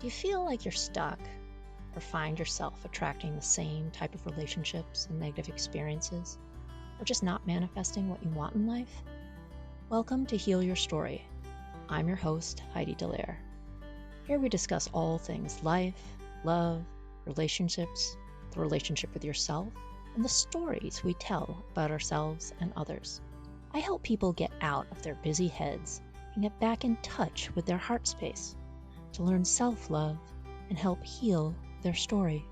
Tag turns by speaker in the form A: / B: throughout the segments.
A: Do you feel like you're stuck or find yourself attracting the same type of relationships and negative experiences, or just not manifesting what you want in life? Welcome to Heal Your Story. I'm your host, Heidi Dallaire. Here we discuss all things life, love, relationships, the relationship with yourself, and the stories we tell about ourselves and others. I help people get out of their busy heads and get back in touch with their heart space to learn self-love and help heal their story.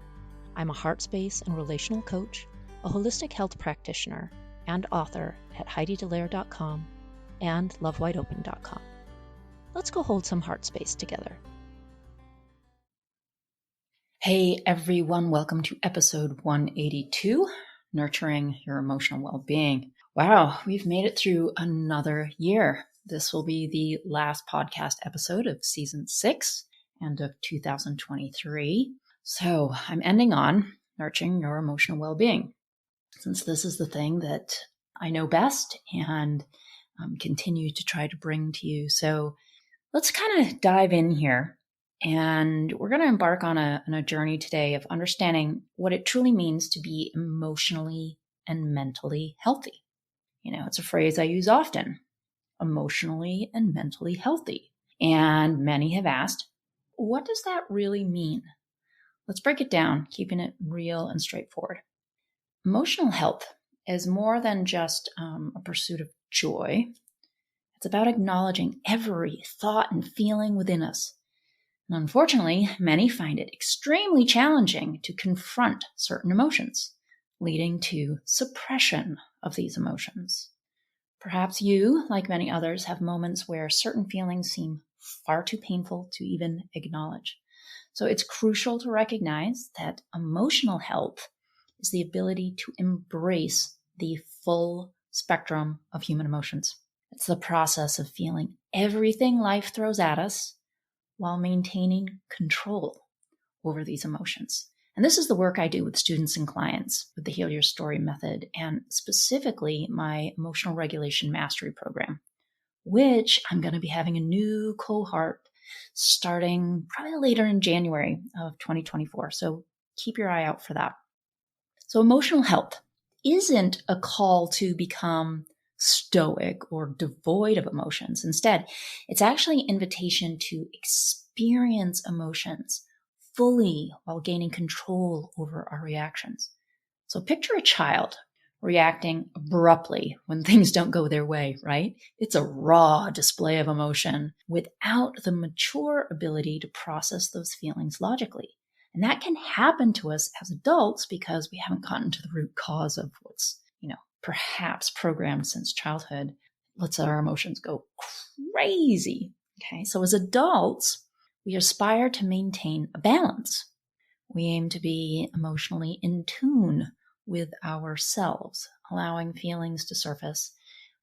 A: I'm a heart space and relational coach, a holistic health practitioner, and author at HeidiDallaire.com and LoveWideOpen.com. Let's go hold some heart space together. Hey everyone, welcome to episode 182, Nurturing Your Emotional Well-Being. Wow, we've made it through another year. This will be the last podcast episode of season 6 and of 2023. So I'm ending on nurturing your emotional well-being, since this is the thing that I know best and continue to try to bring to you. So let's kind of dive in here. And we're going to embark on a journey today of understanding what it truly means to be emotionally and mentally healthy. You know, it's a phrase I use often, emotionally and mentally healthy. And many have asked, what does that really mean? Let's break it down, keeping it real and straightforward. Emotional health is more than just a pursuit of joy. It's about acknowledging every thought and feeling within us. And unfortunately, many find it extremely challenging to confront certain emotions, leading to suppression of these emotions. Perhaps you, like many others, have moments where certain feelings seem far too painful to even acknowledge. So it's crucial to recognize that emotional health is the ability to embrace the full spectrum of human emotions. It's the process of feeling everything life throws at us while maintaining control over these emotions. And this is the work I do with students and clients with the Heal Your Story method, and specifically my Emotional Regulation Mastery program, which I'm going to be having a new cohort starting probably later in January of 2024. So keep your eye out for that. So emotional health isn't a call to become stoic or devoid of emotions. Instead, it's actually an invitation to experience emotions fully while gaining control over our reactions. So picture a child reacting abruptly when things don't go their way, right? It's a raw display of emotion without the mature ability to process those feelings logically. And that can happen to us as adults because we haven't gotten to the root cause of what's, perhaps programmed since childhood. Lets our emotions go crazy. Okay, so as adults, we aspire to maintain a balance. We aim to be emotionally in tune with ourselves, allowing feelings to surface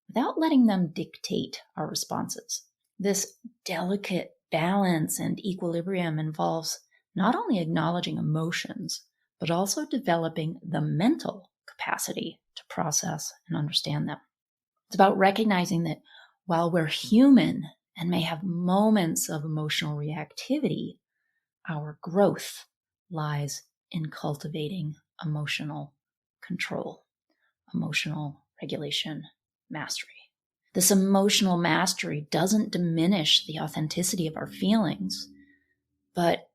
A: without letting them dictate our responses. This delicate balance and equilibrium involves not only acknowledging emotions, but also developing the mental capacity to process and understand them. It's about recognizing that while we're human and may have moments of emotional reactivity, our growth lies in cultivating emotional control, emotional regulation mastery. This emotional mastery doesn't diminish the authenticity of our feelings, but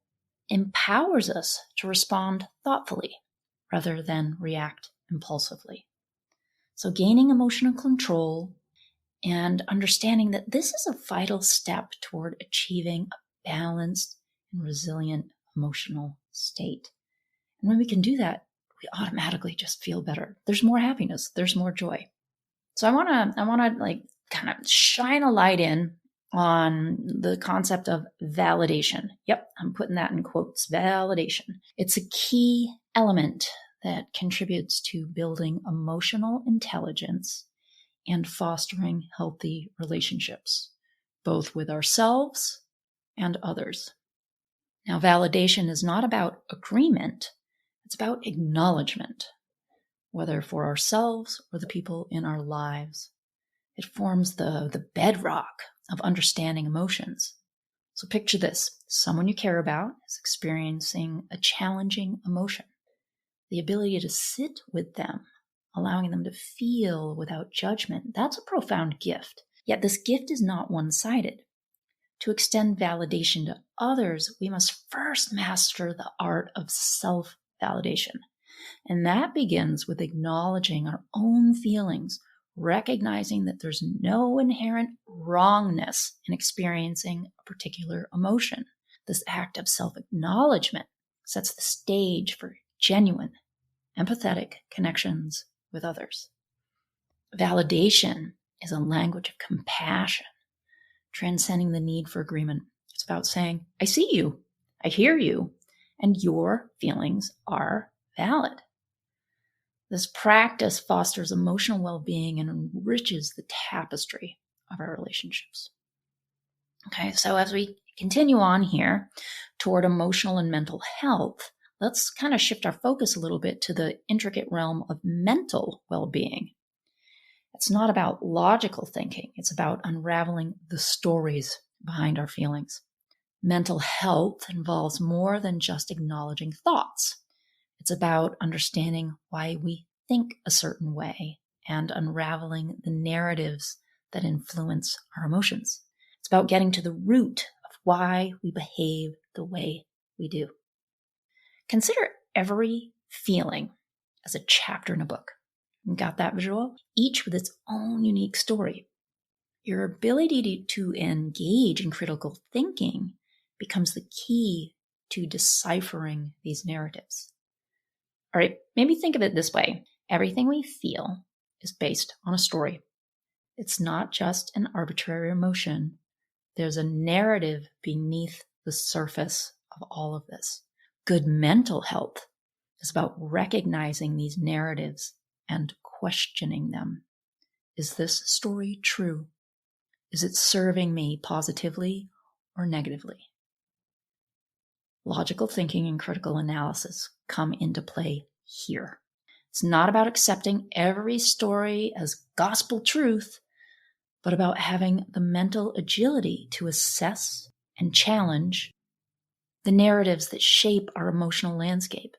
A: empowers us to respond thoughtfully rather than react impulsively. So gaining emotional control and understanding that this is a vital step toward achieving a balanced and resilient emotional state. And when we can do that, we automatically just feel better. There's more happiness. There's more joy. So I want to kind of shine a light in on the concept of validation. Yep, I'm putting that in quotes, validation. It's a key element that contributes to building emotional intelligence and fostering healthy relationships, both with ourselves and others. Now, validation is not about agreement. It's about acknowledgement, whether for ourselves or the people in our lives. It forms the bedrock of understanding emotions. So picture this. Someone you care about is experiencing a challenging emotion. The ability to sit with them, allowing them to feel without judgment, that's a profound gift. Yet this gift is not one-sided. To extend validation to others, we must first master the art of self-validation. And that begins with acknowledging our own feelings, recognizing that there's no inherent wrongness in experiencing a particular emotion. This act of self-acknowledgement sets the stage for genuine, empathetic connections with others. Validation is a language of compassion, transcending the need for agreement. It's about saying, I see you, I hear you, and your feelings are valid. This practice fosters emotional well-being and enriches the tapestry of our relationships. Okay, so as we continue on here toward emotional and mental health, let's kind of shift our focus a little bit to the intricate realm of mental well-being. It's not about logical thinking. It's about unraveling the stories behind our feelings. Mental health involves more than just acknowledging thoughts. It's about understanding why we think a certain way and unraveling the narratives that influence our emotions. It's about getting to the root of why we behave the way we do. Consider every feeling as a chapter in a book. Got that visual? Each with its own unique story. Your ability to engage in critical thinking becomes the key to deciphering these narratives. All right, maybe think of it this way. Everything we feel is based on a story. It's not just an arbitrary emotion. There's a narrative beneath the surface of all of this. Good mental health is about recognizing these narratives and questioning them. Is this story true? Is it serving me positively or negatively? Logical thinking and critical analysis come into play here. It's not about accepting every story as gospel truth, but about having the mental agility to assess and challenge the narratives that shape our emotional landscape.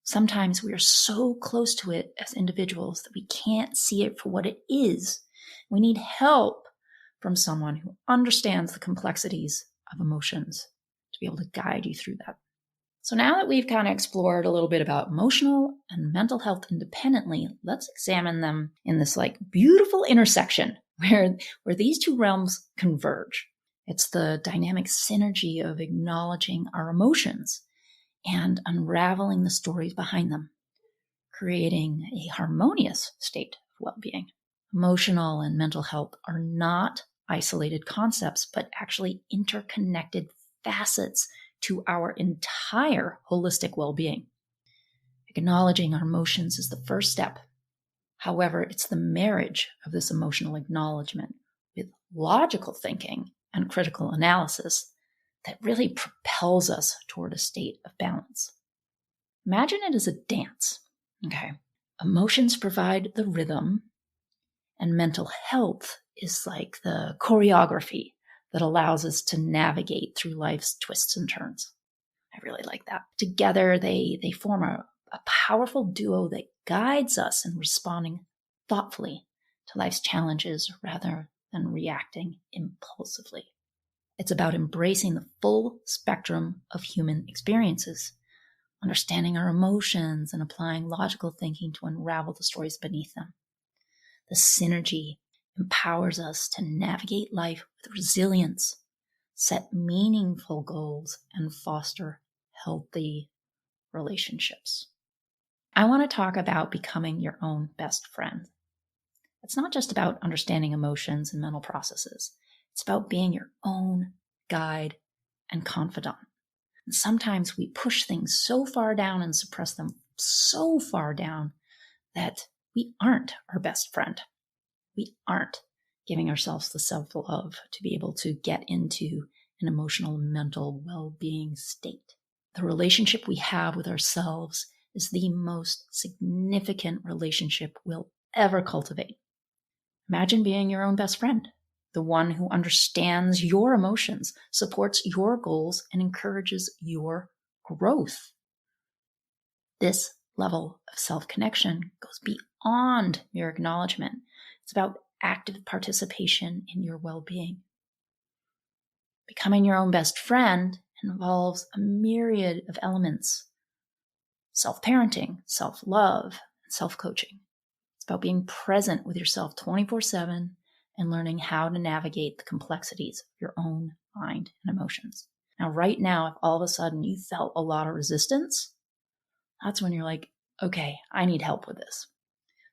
A: Sometimes we are so close to it as individuals that we can't see it for what it is. We need help from someone who understands the complexities of emotions to be able to guide you through that. So now that we've kind of explored a little bit about emotional and mental health independently, let's examine them in this beautiful intersection where these two realms converge. It's the dynamic synergy of acknowledging our emotions and unraveling the stories behind them, creating a harmonious state of well-being. Emotional and mental health are not isolated concepts, but actually interconnected facets to our entire holistic well-being. Acknowledging our emotions is the first step. However, it's the marriage of this emotional acknowledgement with logical thinking and critical analysis that really propels us toward a state of balance. Imagine it as a dance. Okay. Emotions provide the rhythm, and mental health is like the choreography that allows us to navigate through life's twists and turns. I really like that. Together, they form a powerful duo that guides us in responding thoughtfully to life's challenges rather than reacting impulsively. It's about embracing the full spectrum of human experiences, understanding our emotions and applying logical thinking to unravel the stories beneath them. The synergy empowers us to navigate life with resilience, set meaningful goals, and foster healthy relationships. I want to talk about becoming your own best friend. It's not just about understanding emotions and mental processes. It's about being your own guide and confidant. And sometimes we push things so far down and suppress them so far down that we aren't our best friend. We aren't giving ourselves the self-love to be able to get into an emotional and mental well-being state. The relationship we have with ourselves is the most significant relationship we'll ever cultivate. Imagine being your own best friend. the one who understands your emotions, supports your goals, and encourages your growth. This level of self-connection goes beyond mere acknowledgement. It's about active participation in your well-being. Becoming your own best friend involves a myriad of elements: self-parenting, self-love, and self-coaching. It's about being present with yourself 24/7 and learning how to navigate the complexities of your own mind and emotions. Now, right now, if all of a sudden you felt a lot of resistance, that's when you're like, okay, I need help with this.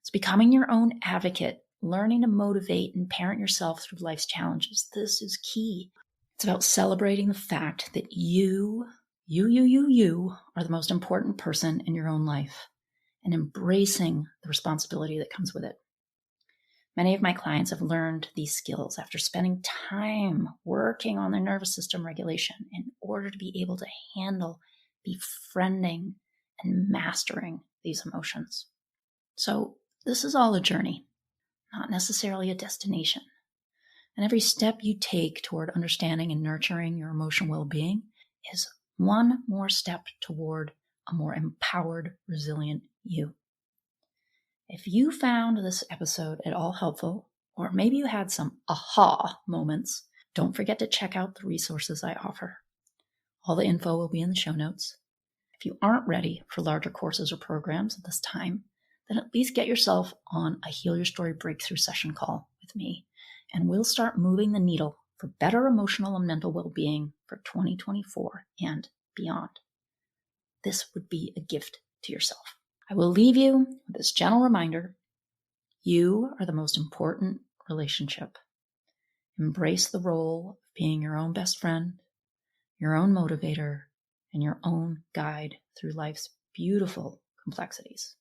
A: It's becoming your own advocate, learning to motivate and parent yourself through life's challenges. This is key. It's about celebrating the fact that you are the most important person in your own life and embracing the responsibility that comes with it. Many of my clients have learned these skills after spending time working on their nervous system regulation in order to be able to handle befriending and mastering these emotions. So this is all a journey, not necessarily a destination. And every step you take toward understanding and nurturing your emotional well-being is one more step toward a more empowered, resilient you. If you found this episode at all helpful, or maybe you had some aha moments, don't forget to check out the resources I offer. All the info will be in the show notes. If you aren't ready for larger courses or programs at this time, then at least get yourself on a Heal Your Story breakthrough session call with me, and we'll start moving the needle for better emotional and mental well-being for 2024 and beyond. This would be a gift to yourself. I will leave you with this gentle reminder: you are the most important relationship. Embrace the role of being your own best friend, your own motivator, and your own guide through life's beautiful complexities.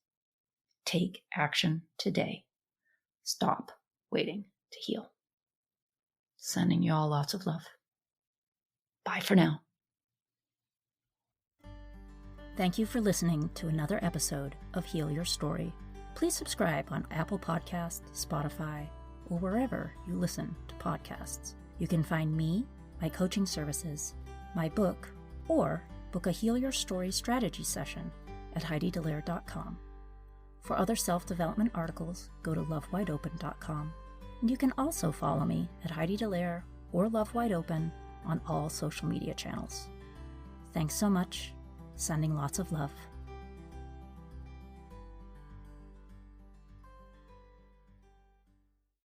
A: Take action today. Stop waiting to heal. Sending you all lots of love. Bye for now.
B: Thank you for listening to another episode of Heal Your Story. Please subscribe on Apple Podcasts, Spotify, or wherever you listen to podcasts. You can find me, my coaching services, my book, or book a Heal Your Story strategy session at HeidiDallaire.com. For other self-development articles, go to lovewideopen.com. And you can also follow me at Heidi Dallaire or Love Wide Open on all social media channels. Thanks so much. Sending lots of love.